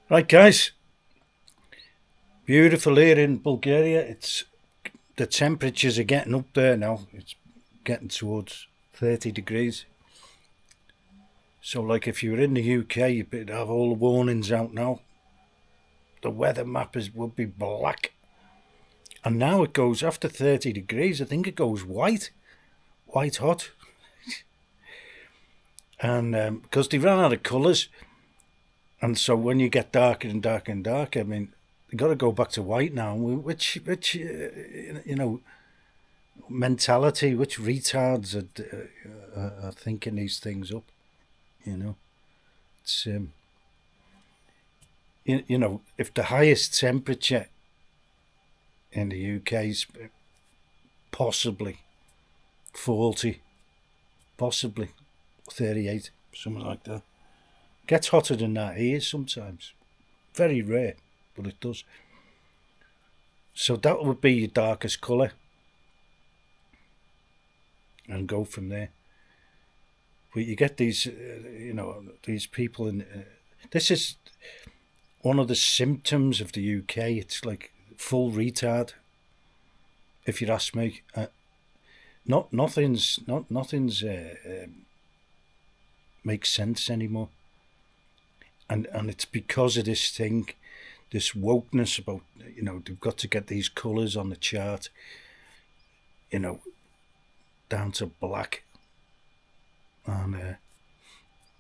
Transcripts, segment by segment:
Right, guys. Beautiful here in Bulgaria. It's the temperatures are getting up there now. It's getting towards 30 degrees. So, like, if you were in the UK, you'd have all the warnings out now. The weather map would be black. And now it goes after 30 degrees. I think it goes white hot. And because they ran out of colours, and so when you get darker and darker and darker, I mean, you got to go back to white now. Which you know, mentality, which retards are thinking these things up. You know, it's if the highest temperature in the UK is possibly 40, possibly 38, something like that. Gets hotter than that here sometimes. Very rare, but it does. So that would be your darkest colour, and go from there. But you get these, these people in. This is one of the symptoms of the UK. It's like full retard, if you ask me. Nothing's makes sense anymore, and it's because of this thing, this wokeness about they've got to get these colours on the chart, down to black, and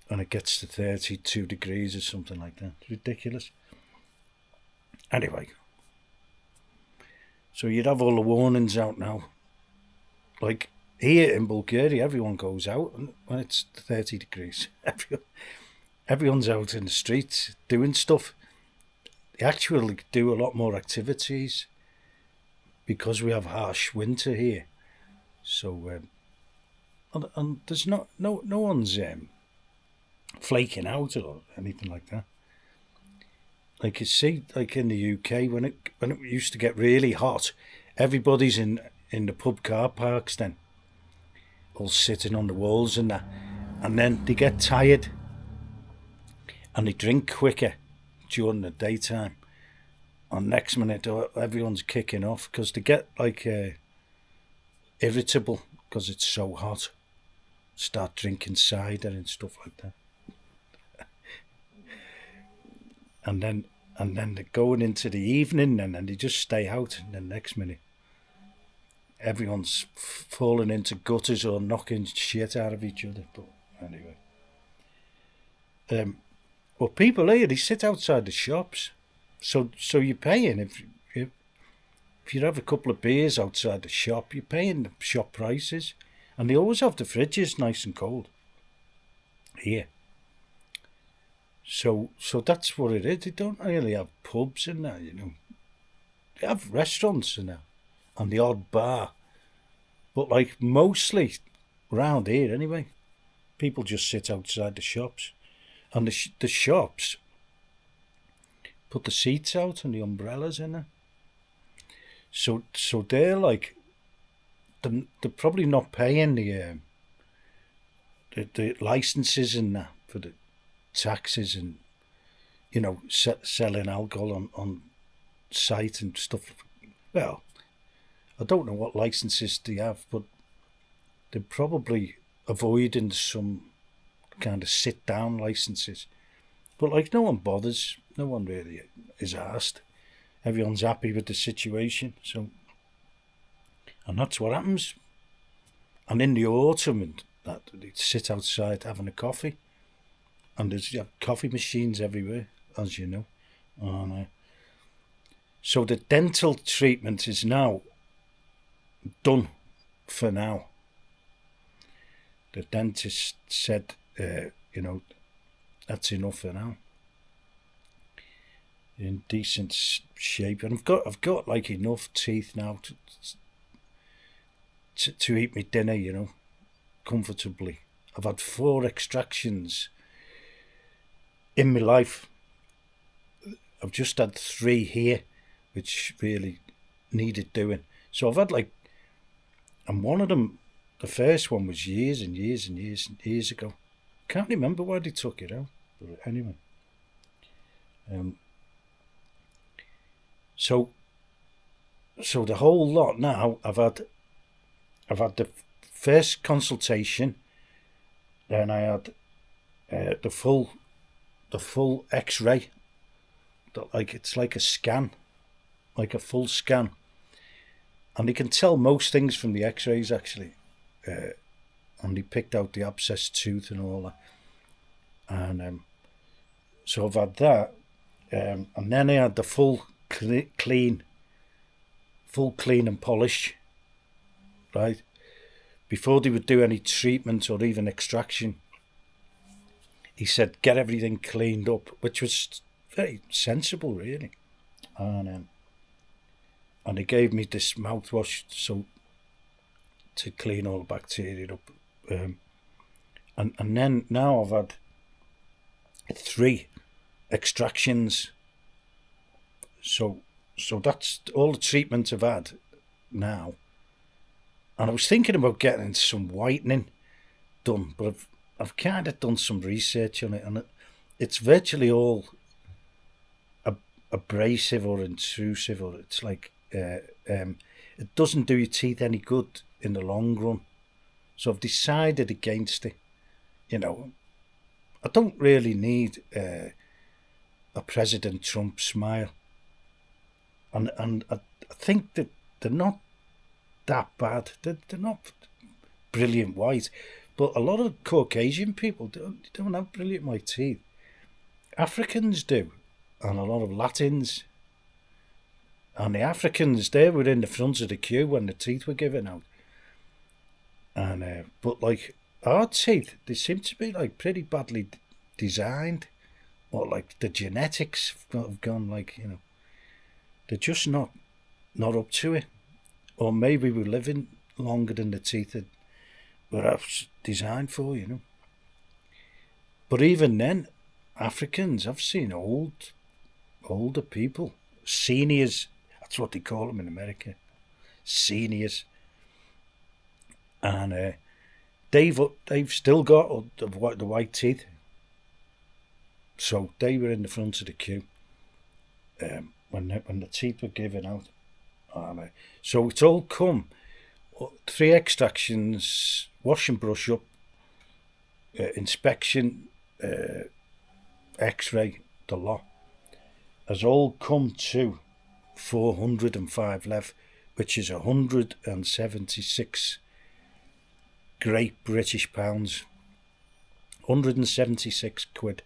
it gets to 32 degrees or something like that. It's ridiculous. Anyway, so you'd have all the warnings out now. Like here in Bulgaria, everyone goes out when it's 30 degrees. Everyone's out in the streets doing stuff. They actually do a lot more activities because we have harsh winter here. So, and there's no one's flaking out or anything like that. Like you see, like in the UK, when it used to get really hot, everybody's in the pub car parks then, all sitting on the walls and that, and then they get tired and they drink quicker during the daytime. And next minute, everyone's kicking off because they get like irritable because it's so hot. Start drinking cider and stuff like that. And then they're going into the evening and then they just stay out, and the next minute everyone's falling into gutters or knocking shit out of each other. But anyway, well, people here, they sit outside the shops, so you're paying if you have a couple of beers outside the shop, you're paying the shop prices, and they always have the fridges nice and cold here. So that's what it is. They don't really have pubs in there, They have restaurants in there, and the odd bar, but like mostly round here anyway, people just sit outside the shops, and the shops put the seats out and the umbrellas in there. So they're like, they're probably not paying the licenses and that for the taxes and selling alcohol on site and stuff. Well, I don't know what licenses they have, but they're probably avoiding some kind of sit down licenses. But like, no one bothers. No one really is asked. Everyone's happy with the situation. So, and that's what happens. And in the autumn, and that they sit outside having a coffee, and there's coffee machines everywhere, as you know. And, so the dental treatment is now done for now. The dentist said, that's enough for now. In decent shape, and I've got like enough teeth now to eat my dinner, comfortably. I've had 4 extractions in my life. I've just had 3 here, which really needed doing. So I've had and one of them, the first one was years and years and years ago. Can't remember why they took it out, but anyway. Um, so the whole lot now. I've had the first consultation, then I had the full X-ray. Like it's like a scan, like a full scan, and they can tell most things from the X-rays actually. And they picked out the abscess tooth and all that, and so I've had that, and then I had the full clean and polish, right? Before they would do any treatment or even extraction, he said get everything cleaned up, which was very sensible, really. And he gave me this mouthwash to clean all the bacteria up. And then now I've had 3 extractions. So that's all the treatment I've had now. And I was thinking about getting some whitening done, but I've kind of done some research on it, and it's virtually all abrasive or intrusive, or it's like it doesn't do your teeth any good in the long run. So I've decided against it. I don't really need a President Trump smile, and I think that they're not that bad. They're not brilliant white, but a lot of Caucasian people don't have brilliant white teeth. Africans do, and a lot of Latins. And the Africans, they were in the front of the queue when the teeth were given out. And but like our teeth, they seem to be like pretty badly designed, or like the genetics have gone like they're just not up to it, or maybe we're living longer than the teeth that were designed for, But even then, Africans, I've seen older people, seniors. That's what they call them in America, seniors, and they've still got the white teeth. So they were in the front of the queue when the teeth were given out. So it's all come 3 extractions, wash and brush up, inspection, X-ray, the lot has all come to 405 left, which is 176 Great British pounds, 176 quid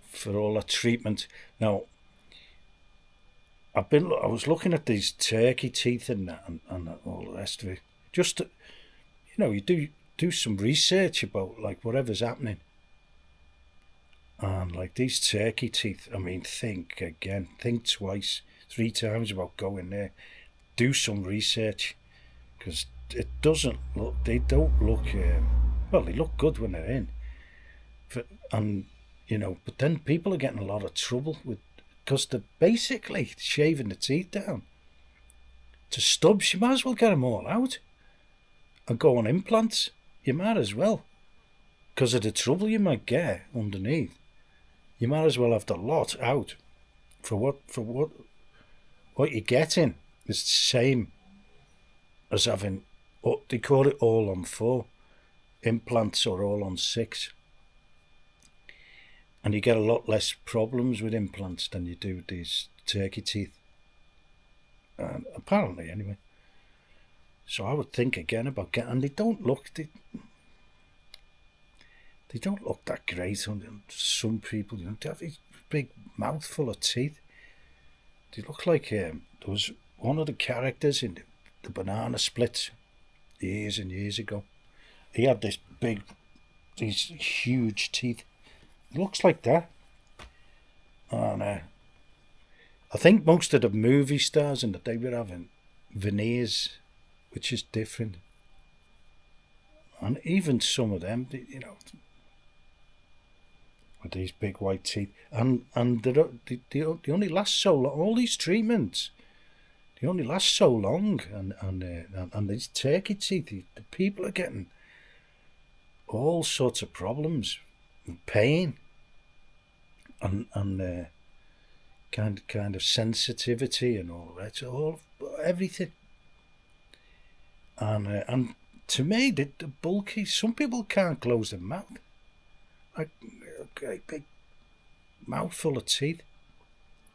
for all that treatment. Now, I was looking at these turkey teeth and that, and all the rest of it. Just to, you do some research about like whatever's happening. And like these turkey teeth, I mean, think twice, 3 times about going there. Do some research, because it doesn't look. They don't look. Well, they look good when they're in. But then people are getting a lot of trouble because they're basically shaving the teeth down to stubs. You might as well get them all out and go on implants. You might as well, because of the trouble you might get underneath. You might as well have the lot out for what you're getting. It's the same as having what they call it all on 4 implants or all on 6. And you get a lot less problems with implants than you do with these turkey teeth. Apparently, anyway. So I would think again about getting. And they don't look. They don't look that great on some people. They have these big mouthful of teeth. They look like there was one of the characters in the Banana Split years and years ago. He had these huge teeth. It looks like that. And I think most of the movie stars and that they were having veneers, which is different. And even some of them, with these big white teeth, and they only last so long. All these treatments, they only last so long, and these turkey teeth, the people are getting all sorts of problems, and pain, and kind of sensitivity and all that, all everything. And to me, the bulky. Some people can't close their mouth, like a great big mouthful of teeth.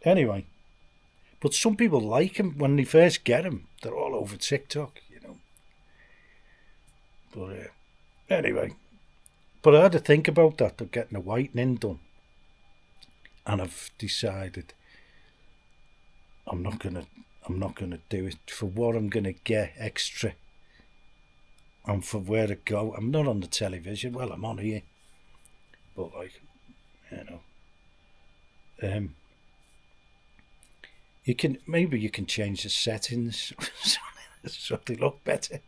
Anyway, but some people like them when they first get them. They're all over TikTok, you know. But anyway, but I had to think about that. Of getting the whitening done, and I've decided I'm not gonna do it for what I'm gonna get extra, and for where to go. I'm not on the television. Well, I'm on here, but like, you know, you can change the settings so they look better.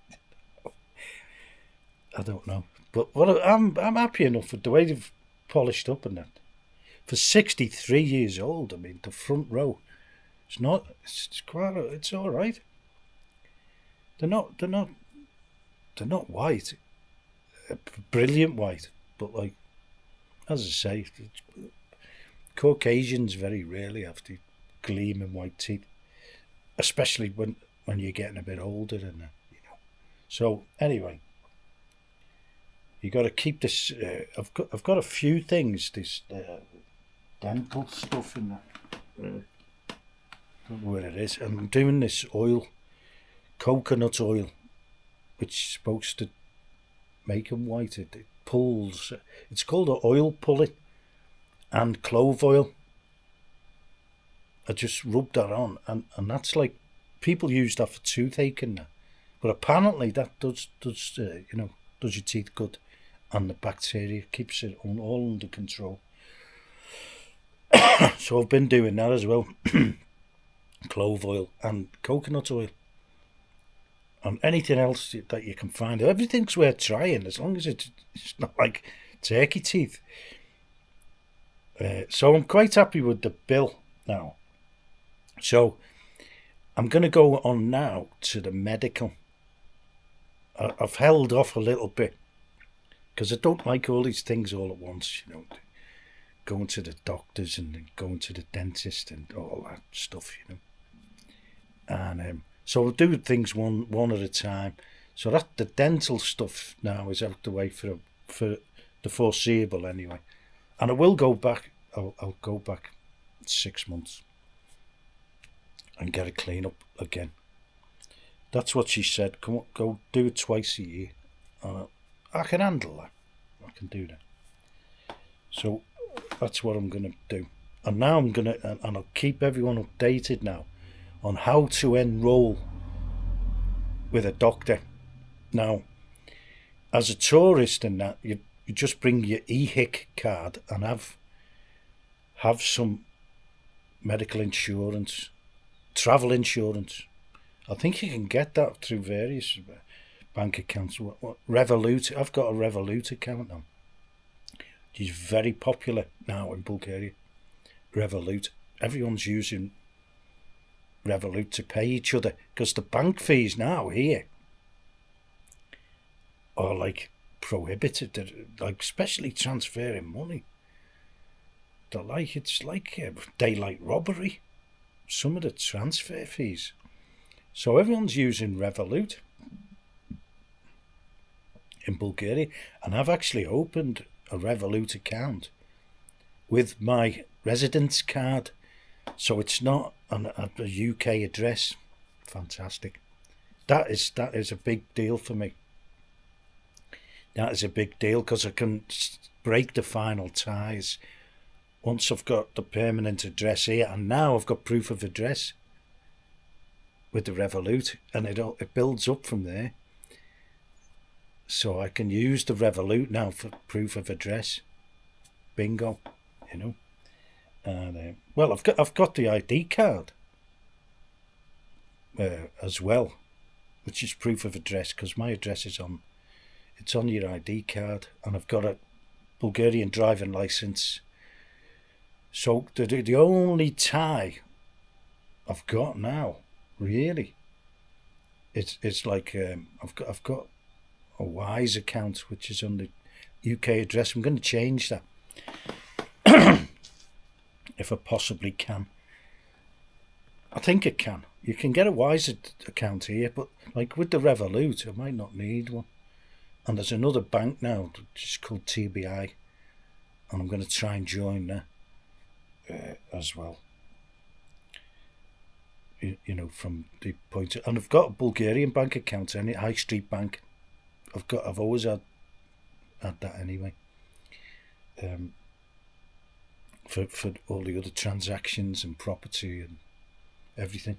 I don't know, but I'm happy enough with the way they've polished up and that. For 63 years old, I mean, the front row. It's all right. They're not white, brilliant white, but like, as I say, Caucasians very rarely have the gleaming white teeth, especially when you're getting a bit older and you know. So anyway, you got to keep this. I've got a few things. This dental stuff in that. Don't know where it is. I'm doing this oil, coconut oil, which is supposed to make them white. It pulls. It's called an oil pulling, and clove oil. I just rubbed that on, and that's like, people use that for toothache and that, but apparently that does your teeth good, and the bacteria keeps it all under control. So I've been doing that as well. Clove oil and coconut oil, and anything else that you can find. Everything's worth trying as long as it's not like turkey teeth. So I'm quite happy with the bill now. So I'm going to go on now to the medical. I've held off a little bit because I don't like all these things all at once, you know, going to the doctors and going to the dentist and all that stuff, you know. And so I'll do things one at a time. So that the dental stuff now is out the way for the foreseeable anyway. And I will go back. I'll go back 6 months and get a clean up again. That's what she said. Come on, go do it twice a year. I can handle that. I can do that. So that's what I'm going to do. And now and I'll keep everyone updated now on how to enroll with a doctor. Now, as a tourist and that, you just bring your EHIC card and have some medical insurance, travel insurance. I think you can get that through various bank accounts. Revolut. I've got a Revolut account now. It's very popular now in Bulgaria. Revolut. Everyone's using Revolut to pay each other because the bank fees now here are like prohibited. They're like, especially transferring money. It's like daylight robbery. Some of the transfer fees. So everyone's using Revolut in Bulgaria, and I've actually opened a Revolut account with my residence card, so it's not a UK address. Fantastic. That is a big deal for me. That is a big deal because I can break the final ties once I've got the permanent address here, and now I've got proof of address with the Revolut, and it builds up from there. So I can use the Revolut now for proof of address. Bingo, you know. And well, I've got the ID card as well, which is proof of address because my address is on. It's on your ID card, and I've got a Bulgarian driving license. So the only tie I've got now, really, it's like I've got a Wise account which is on the UK address. I'm going to change that if I possibly can. I think it can. You can get a Wise account here, but like with the Revolut, I might not need one. And there's another bank now, just called TBI, and I'm going to try and join there as well. You know, from the point of, and I've got a Bulgarian bank account, any High Street Bank. I've always had that anyway. For all the other transactions and property and everything.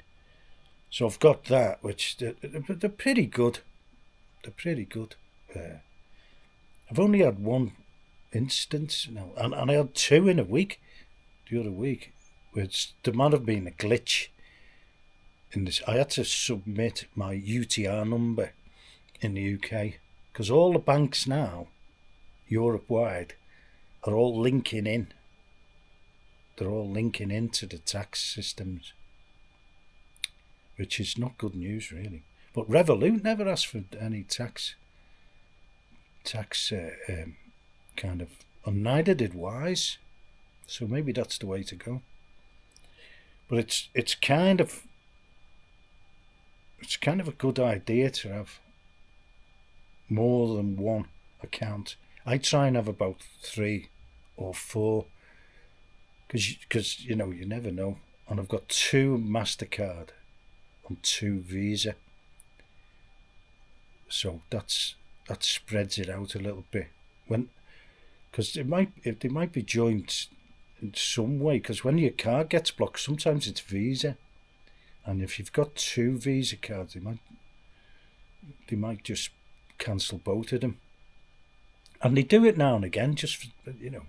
So I've got that, which they're pretty good. They're pretty good. I've only had one instance now, and I had two in a week. The other week, which there might have been a glitch in this. I had to submit my UTR number in the UK because all the banks now, Europe-wide, are all linking in. They're all linking into the tax systems, which is not good news, really. But Revolut never asked for any tax kind of, and neither did Wise. So maybe that's the way to go. But it's kind of a good idea to have more than one account. I try and have about 3 or 4, because you know, you never know. And I've got 2 MasterCard and 2 Visa, so that spreads it out a little bit. Because they might be joined in some way. Because when your card gets blocked, sometimes it's Visa, and if you've got 2 Visa cards, they might just cancel both of them. And they do it now and again, just for, you know.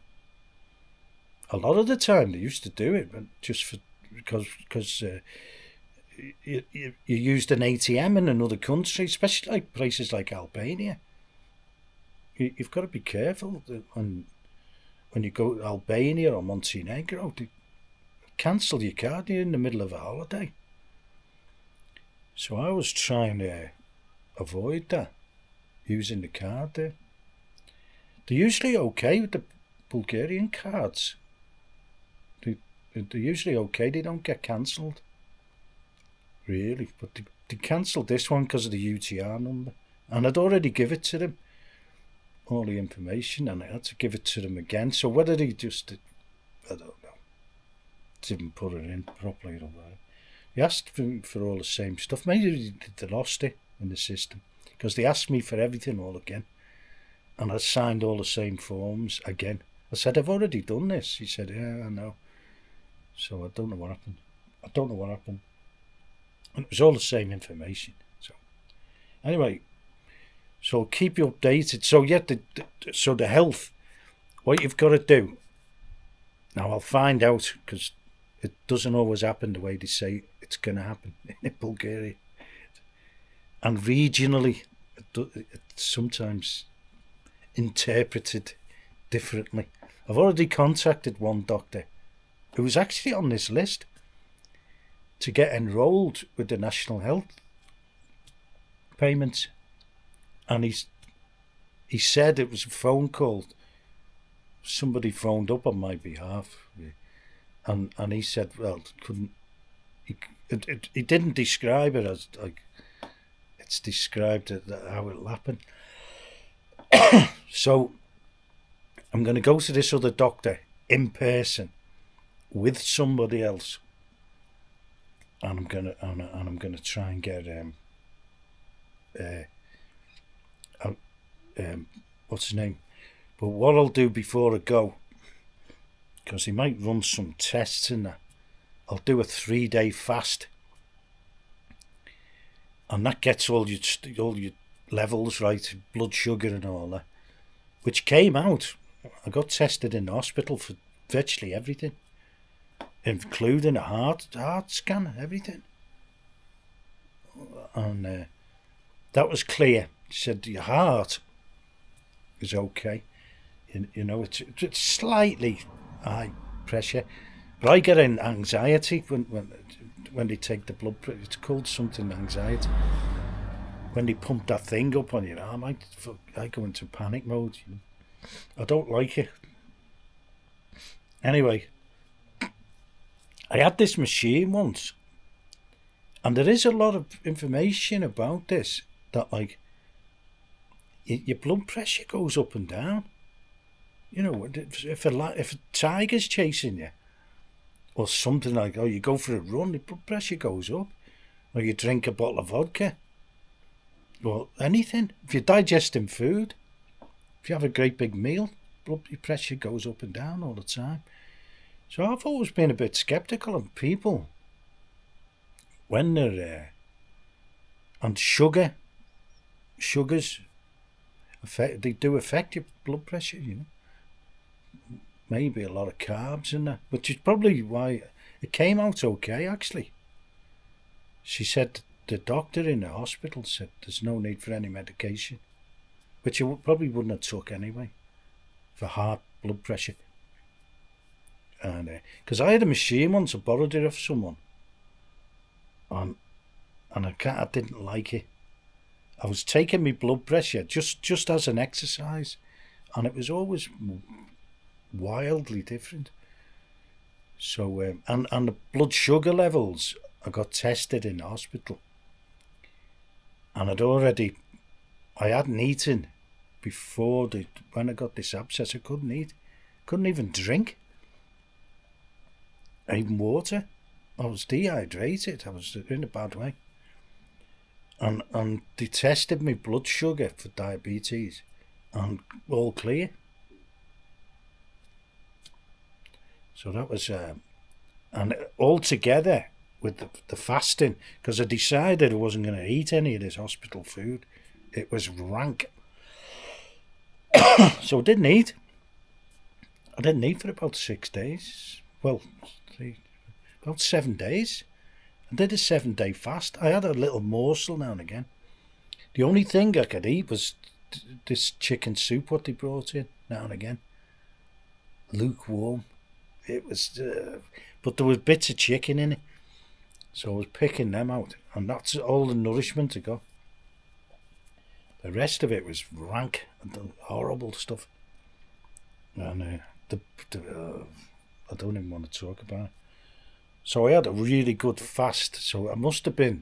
A lot of the time they used to do it, but just for because you used an ATM in another country, especially like places like Albania. You've got to be careful when you go to Albania or Montenegro to cancel your card in the middle of a holiday. So I was trying to avoid that, using the card there. They're usually okay with the Bulgarian cards. They're usually okay, they don't get cancelled. Really, but they cancelled this one because of the UTR number. And I'd already give it to them, all the information, and I had to give it to them again. So whether they just, I don't know, didn't put it in properly or whatever. They asked for all the same stuff. Maybe they lost it in the system, because they asked me for everything all again. And I signed all the same forms again. I said, I've already done this. He said, yeah, I know. So I don't know what happened. And it was all the same information. So anyway, so I'll keep you updated. So yeah, so the health, what you've got to do. Now I'll find out, because it doesn't always happen the way they say it's going to happen in Bulgaria. And regionally, it's sometimes interpreted differently. I've already contacted one doctor who was actually on this list to get enrolled with the national health payments, and he said it was a phone call. Somebody phoned up on my behalf, and he said, well, he didn't describe it as like it's described how it'll happen. So I'm going to go to this other doctor in person with somebody else, and I'm gonna try and get what's his name? But what I'll do before I go, because he might run some tests in that, I'll do a 3-day fast, and that gets all your levels right, blood sugar and all that, which came out. I got tested in the hospital for virtually everything, including a heart scan, everything, and that was clear. He said your heart is okay. You know, it's slightly high pressure, but I get an anxiety when they take the blood pressure. It's called something anxiety. When they pump that thing up on your arm, I go into panic mode. You know? I don't like it. Anyway, I had this machine once And there is a lot of information about this, that like your blood pressure goes up and down. You know, if a tiger's chasing you, or something like, oh, you go for a run, your blood pressure goes up, or you drink a bottle of vodka, or anything. If you're digesting food, if you have a great big meal, blood pressure goes up and down all the time. So I've always been a bit sceptical of people when they're and sugars they do affect your blood pressure, you know. Maybe a lot of carbs in there, which is probably why it came out okay, actually. She said the doctor in the hospital said there's no need for any medication, which you probably wouldn't have took anyway, for high blood pressure. And because I had a machine once, I borrowed it off someone, and I didn't like it. I was taking my blood pressure just as an exercise, and it was always wildly different. So and the blood sugar levels, I got tested in the hospital, and I hadn't eaten before when I got this abscess. I couldn't eat, couldn't even drink, even water. I was dehydrated. I was in a bad way, and they tested my blood sugar for diabetes, and all clear. So that was, and all together with the fasting, because I decided I wasn't going to eat any of this hospital food. It was rank. So I didn't eat. I didn't eat for about 6 days. Well, about 7 days. I did a 7-day fast. I had a little morsel now and again. The only thing I could eat was this chicken soup, what they brought in now and again. Lukewarm. It was, but there was bits of chicken in it, so I was picking them out, and that's all the nourishment I got. The rest of it was rank and horrible stuff, and I don't even want to talk about it. So I had a really good fast. So I must have been,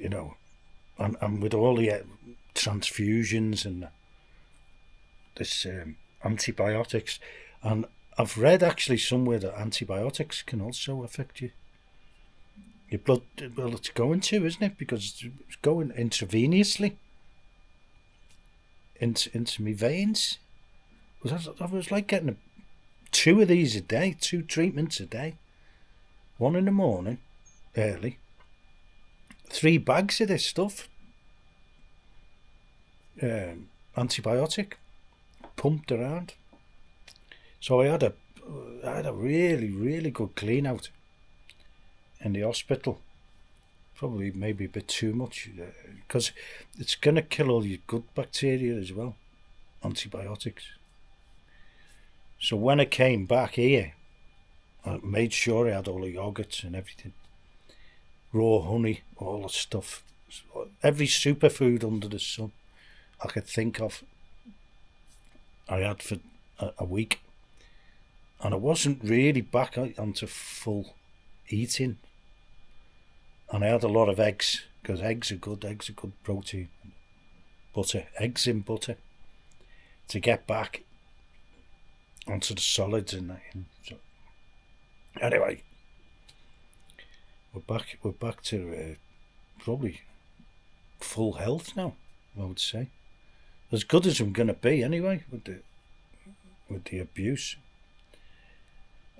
you know, and with all the transfusions and this. Antibiotics, and I've read actually somewhere that antibiotics can also affect your blood. Well, it's going to, isn't it? Because it's going intravenously into my veins. I was like getting 2 of these a day, 2 treatments a day. 1 in the morning, early. 3 bags of this stuff. Antibiotic. Pumped around. So I had a really, really good clean out in the hospital. Probably maybe a bit too much, because it's going to kill all your good bacteria as well, antibiotics. So when I came back here, I made sure I had all the yogurts and everything, raw honey, all the stuff, every superfood under the sun I could think of. I had for a week, and I wasn't really back onto full eating. And I had a lot of eggs, because eggs are good protein. Butter, eggs in butter, to get back onto the solids and that. So anyway, we're back to probably full health now, I would say. As good as I'm going to be anyway with the abuse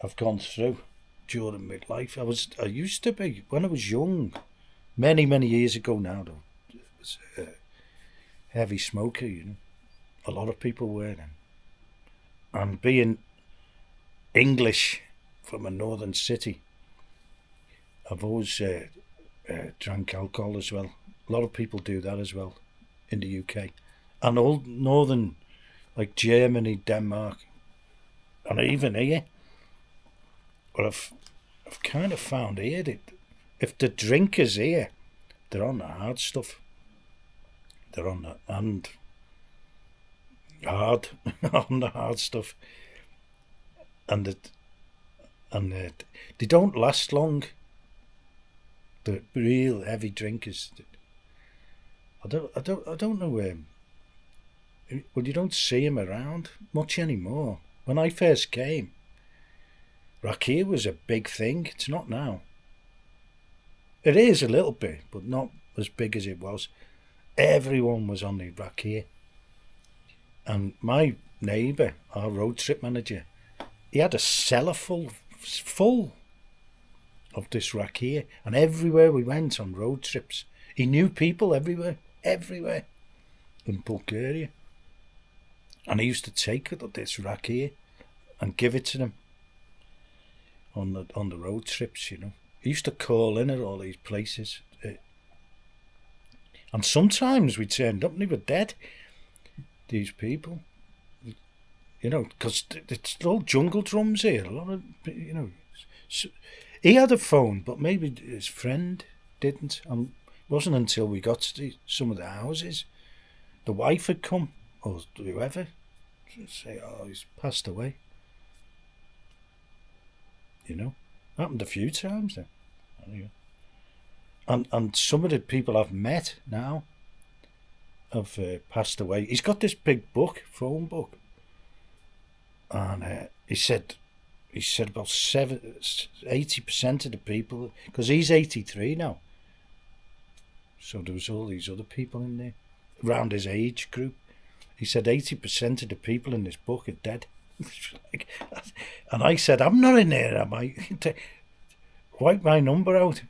I've gone through during my life. I used to be, when I was young, many years ago now, though, I was a heavy smoker, you know. A lot of people were then. And being English from a northern city, I've always drank alcohol as well. A lot of people do that as well in the UK. And all northern, like Germany, Denmark, and even here. But I've kind of found here that if the drinkers here, they're on the hard stuff. They're on the on the hard stuff, and they don't last long The real heavy drinkers. I don't know. Well, you don't see him around much anymore. When I first came, rakia was a big thing. It's not now. It is a little bit, but not as big as it was. Everyone was on the rakia. And my neighbour, our road trip manager, he had a cellar full of this rakia. And everywhere we went on road trips, he knew people everywhere in Bulgaria. And he used to take this rakia and give it to them on the road trips, you know. He used to call in at all these places. And sometimes we turned up and they were dead, these people. You know, because it's all jungle drums here. A lot of, you know. He had a phone, but maybe his friend didn't. And it wasn't until we got to some of the houses, the wife had come, or whoever, to say, oh, he's passed away. You know, happened a few times then. And some of the people I've met now have passed away. He's got this big phone book, and he said about 80% of the people, because he's 83 now. So there was all these other people in there around his age group. He said 80% of the people in this book are dead. And I said, I'm not in there, am I? Wipe my number out.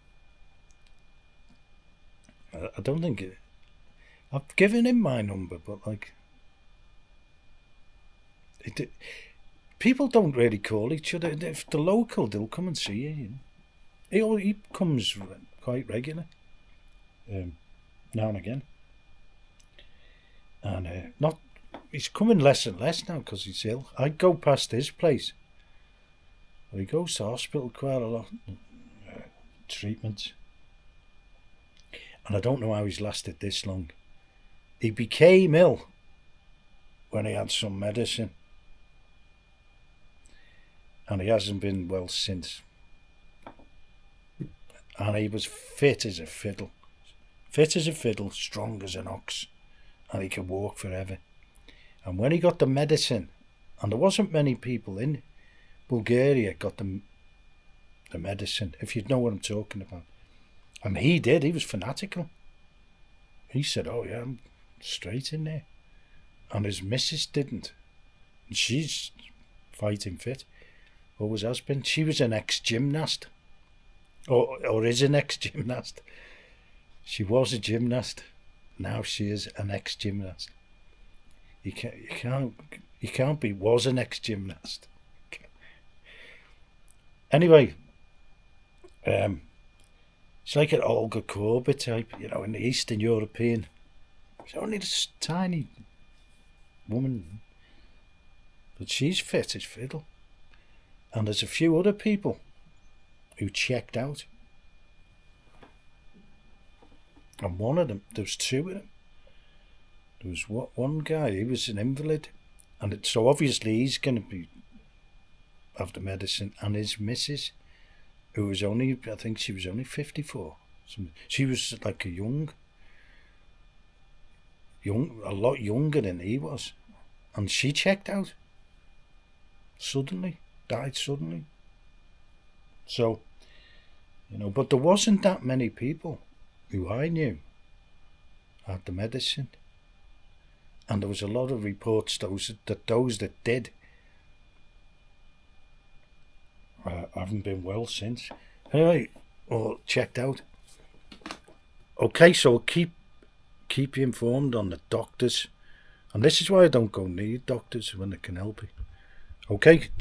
I don't think I've given him my number, but like, people don't really call each other. If they're local, they'll come and see you. You know? He comes quite regular, now and again, and he's coming less and less now because he's ill. I go past his place. He goes to hospital quite a lot, treatments, and I don't know how he's lasted this long. He became ill when he had some medicine, and he hasn't been well since. And he was fit as a fiddle, strong as an ox, and he could walk forever. And when he got the medicine, and there wasn't many people in Bulgaria got the medicine, if you know what I'm talking about. And he did, he was fanatical. He said, oh yeah, I'm straight in there. And his missus didn't. And she's fighting fit. Always has been. She was an ex-gymnast. Or is an ex-gymnast. She was a gymnast. Now she is an ex-gymnast. You can't be was an ex-gymnast. Anyway, it's like an Olga Korbut type, you know, in the Eastern European. She's only this tiny woman, but she's fit as fiddle. And there's a few other people who checked out. And one of them, there was two of them. There was one guy, he was an invalid, and so obviously he's going to have the medicine, and his missus, who was only, I think she was only 54. She was like a lot younger than he was, and she checked out suddenly, died suddenly. So, you know, but there wasn't that many people who I knew had the medicine. And there was a lot of reports those that did haven't been well since. Anyway, or checked out. Okay, so I'll keep you informed on the doctors. And this is why I don't go near doctors when they can help you. Okay, cheers.